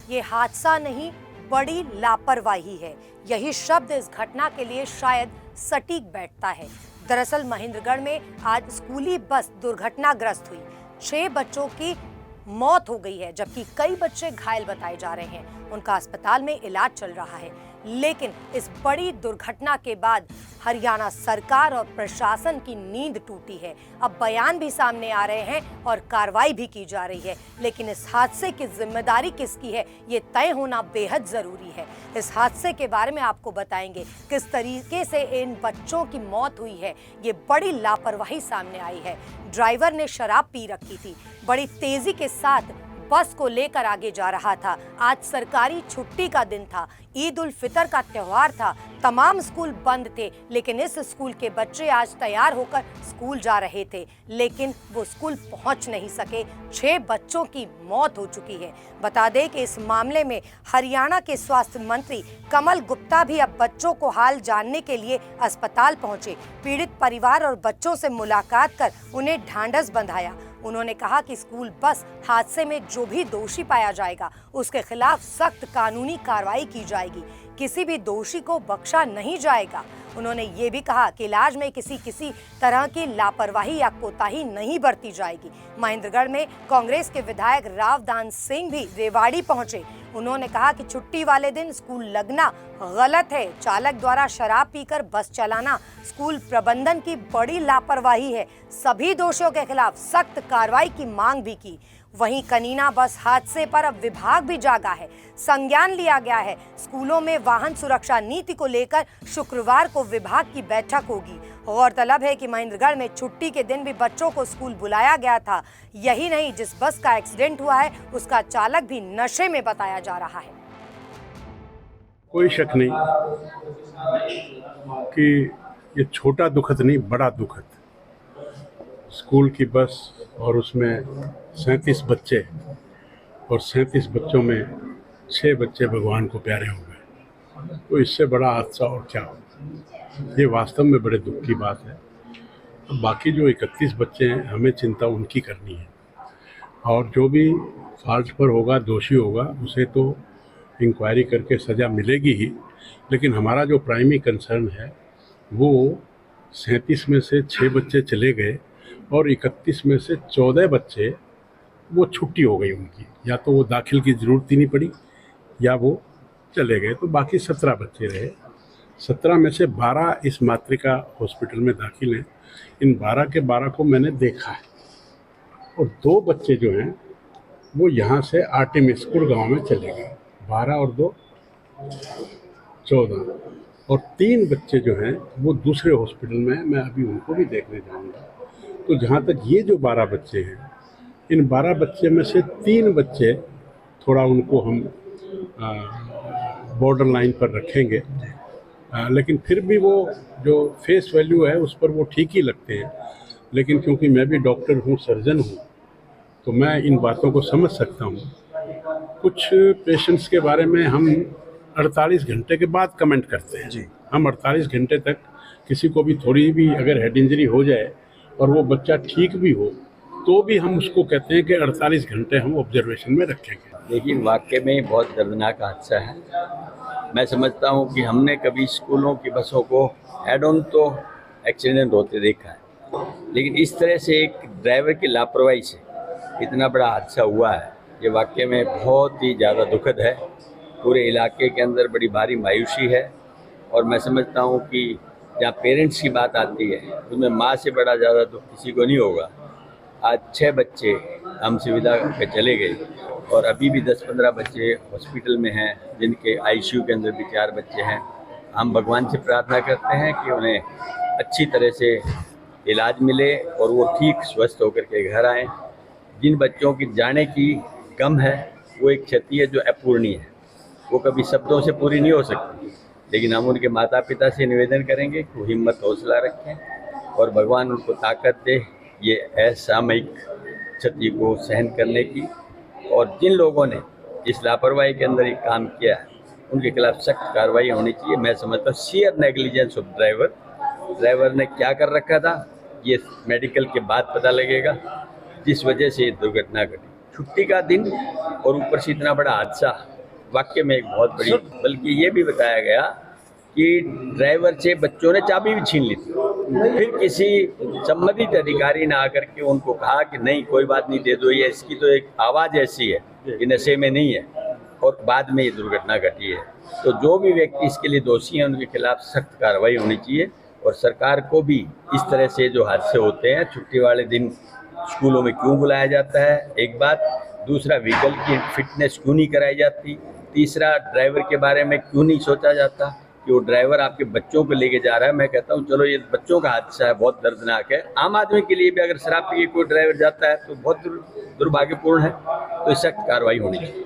ये हादसा नहीं, बड़ी लापरवाही है। यही शब्द इस घटना के लिए शायद सटीक बैठता है। दरअसल महेंद्रगढ़ में आज स्कूली बस दुर्घटनाग्रस्त हुई। 6 बच्चों की मौत हो गई है, जबकि कई बच्चे घायल बताए जा रहे हैं। उनका अस्पताल में इलाज चल रहा है। लेकिन इस बड़ी दुर्घटना के बाद हरियाणा सरकार और प्रशासन की नींद टूटी है। अब बयान भी सामने आ रहे हैं और कार्रवाई भी की जा रही है। लेकिन इस हादसे की जिम्मेदारी किसकी है, ये तय होना बेहद जरूरी है। इस हादसे के बारे में आपको बताएंगे किस तरीके से इन बच्चों की मौत हुई है। ये बड़ी लापरवाही सामने आई है। ड्राइवर ने शराब पी रखी थी, बड़ी तेजी के साथ बस को लेकर आगे जा रहा था। आज सरकारी छुट्टी का दिन था, ईद उल फितर का त्योहार था, तमाम स्कूल बंद थे। लेकिन इस स्कूल के बच्चे आज तैयार होकर स्कूल जा रहे थे, लेकिन वो स्कूल पहुंच नहीं सके। 6 बच्चों की मौत हो चुकी है। बता दें कि इस मामले में हरियाणा के स्वास्थ्य मंत्री कमल गुप्ता भी अब बच्चों को हाल जानने के लिए अस्पताल पहुंचे। पीड़ित परिवार और बच्चों से मुलाकात कर उन्हें ढांढस बंधाया। उन्होंने कहा कि स्कूल बस हादसे में जो भी दोषी पाया जाएगा उसके खिलाफ सख्त कानूनी कार्रवाई की जाएगी। किसी भी दोषी को बख्शा नहीं जाएगा। उन्होंने ये भी कहा कि इलाज में किसी तरह की लापरवाही या कोताही नहीं बरती जाएगी। महेंद्रगढ़ में कांग्रेस के विधायक रावदान सिंह भी रेवाड़ी पहुंचे। उन्होंने कहा कि छुट्टी वाले दिन स्कूल लगना गलत है। चालक द्वारा शराब पीकर बस चलाना स्कूल प्रबंधन की बड़ी लापरवाही है। सभी दोषियों के खिलाफ सख्त कार्रवाई की मांग भी की। वहीं कनीना बस हादसे पर अब विभाग भी जागा है, संज्ञान लिया गया है। स्कूलों में वाहन सुरक्षा नीति को लेकर शुक्रवार को विभाग की बैठक होगी। गौरतलब है कि महेंद्रगढ़ में छुट्टी के दिन भी बच्चों को स्कूल बुलाया गया था। यही नहीं, जिस बस का एक्सीडेंट हुआ है उसका चालक भी नशे में बताया जा रहा है। कोई शक नहीं कि ये छोटा दुखद नहीं, बड़ा दुखद। स्कूल की बस और उसमें 37 बच्चे और 37 बच्चों में 6 बच्चे भगवान को प्यारे हो गए। तो इससे बड़ा हादसा और क्या हो। ये वास्तव में बड़े दुख की बात है। अब बाकी जो 31 बच्चे हैं, हमें चिंता उनकी करनी है। और जो भी फॉल्ट पर होगा, दोषी होगा, उसे तो इंक्वायरी करके सज़ा मिलेगी ही। लेकिन हमारा जो प्राइमरी कंसर्न है वो 37 में से 6 बच्चे चले गए और 31 में से 14 बच्चे वो छुट्टी हो गई उनकी। या तो वो दाखिल की ज़रूरत ही नहीं पड़ी या वो चले गए। तो बाकी 17 बच्चे रहे। 17 में से 12 इस मातृका हॉस्पिटल में दाखिल हैं। इन 12 के 12 को मैंने देखा है। और 2 बच्चे जो हैं वो यहाँ से आर्टिमिस्कुर गांव में चले गए। 12 और 2 14 और 3 बच्चे जो हैं वो दूसरे हॉस्पिटल में हैं। मैं अभी उनको भी देखने जाऊँगा। तो जहाँ तक ये जो 12 बच्चे हैं, इन 12 बच्चे में से 3 बच्चे थोड़ा उनको हम बॉर्डर लाइन पर रखेंगे। लेकिन फिर भी वो जो फेस वैल्यू है उस पर वो ठीक ही लगते हैं। लेकिन क्योंकि मैं भी डॉक्टर हूँ, सर्जन हूँ, तो मैं इन बातों को समझ सकता हूँ। कुछ पेशेंट्स के बारे में हम 48 घंटे के बाद कमेंट करते हैं जी। हम 48 घंटे तक किसी को भी थोड़ी भी अगर हेड इंजरी हो जाए और वो बच्चा ठीक भी हो तो भी हम उसको कहते हैं कि 48 घंटे हम ऑब्जर्वेशन में रखेंगे। लेकिन वाकई में बहुत दर्दनाक हादसा है। मैं समझता हूँ कि हमने कभी स्कूलों की बसों को हेड ऑन तो एक्सीडेंट होते देखा है, लेकिन इस तरह से एक ड्राइवर की लापरवाही से इतना बड़ा हादसा हुआ है, ये वाकई में बहुत ही ज़्यादा दुखद है। पूरे इलाके के अंदर बड़ी भारी मायूसी है। और मैं समझता हूँ कि जहाँ पेरेंट्स की बात आती है उसमें माँ से बड़ा ज़्यादा दुख किसी को नहीं होगा। आज 6 बच्चे हम सुविधा पे चले गए और अभी भी 10-15 बच्चे हॉस्पिटल में हैं, जिनके आईसीयू के अंदर भी 4 बच्चे हैं। हम भगवान से प्रार्थना करते हैं कि उन्हें अच्छी तरह से इलाज मिले और वो ठीक स्वस्थ होकर के घर आएँ। जिन बच्चों की जाने की गम है वो एक क्षति है जो अपूर्णीय है, वो कभी शब्दों से पूरी नहीं हो सकती। लेकिन हम उनके माता पिता से निवेदन करेंगे कि वो हिम्मत हौसला रखें और भगवान उनको ताकत दे ये असामयिक क्षति को सहन करने की। और जिन लोगों ने इस लापरवाही के अंदर एक काम किया है उनके खिलाफ सख्त कार्रवाई होनी चाहिए। मैं समझता हूँ शेयर नेग्लिजेंस ऑफ ड्राइवर ने क्या कर रखा था ये मेडिकल के बाद पता लगेगा, जिस वजह से ये दुर्घटना घटी। छुट्टी का दिन और ऊपर से इतना बड़ा हादसा, वाकई में एक बहुत बड़ी, बल्कि ये भी बताया गया कि ड्राइवर से बच्चों ने चाबी भी छीन ली थी। फिर किसी संबंधित अधिकारी ने आकर के उनको कहा कि नहीं कोई बात नहीं, दे दो, ये इसकी तो एक आवाज़ ऐसी है कि नशे में नहीं है, और बाद में ये दुर्घटना घटी है। तो जो भी व्यक्ति इसके लिए दोषी हैं उनके खिलाफ सख्त कार्रवाई होनी चाहिए, और सरकार को भी इस तरह से जो हादसे होते हैं, छुट्टी वाले दिन स्कूलों में क्यों बुलाया जाता है, एक बात, दूसरा व्हीकल की फिटनेस क्यों नहीं कराई जाती, तीसरा ड्राइवर के बारे में क्यों नहीं सोचा जाता कि वो ड्राइवर आपके बच्चों को लेके जा रहा है। मैं कहता हूँ चलो ये बच्चों का हादसा है, बहुत दर्दनाक है, आम आदमी के लिए भी अगर शराब पी के कोई ड्राइवर जाता है तो बहुत दुर्भाग्यपूर्ण है, तो सख्त कार्रवाई होनी चाहिए।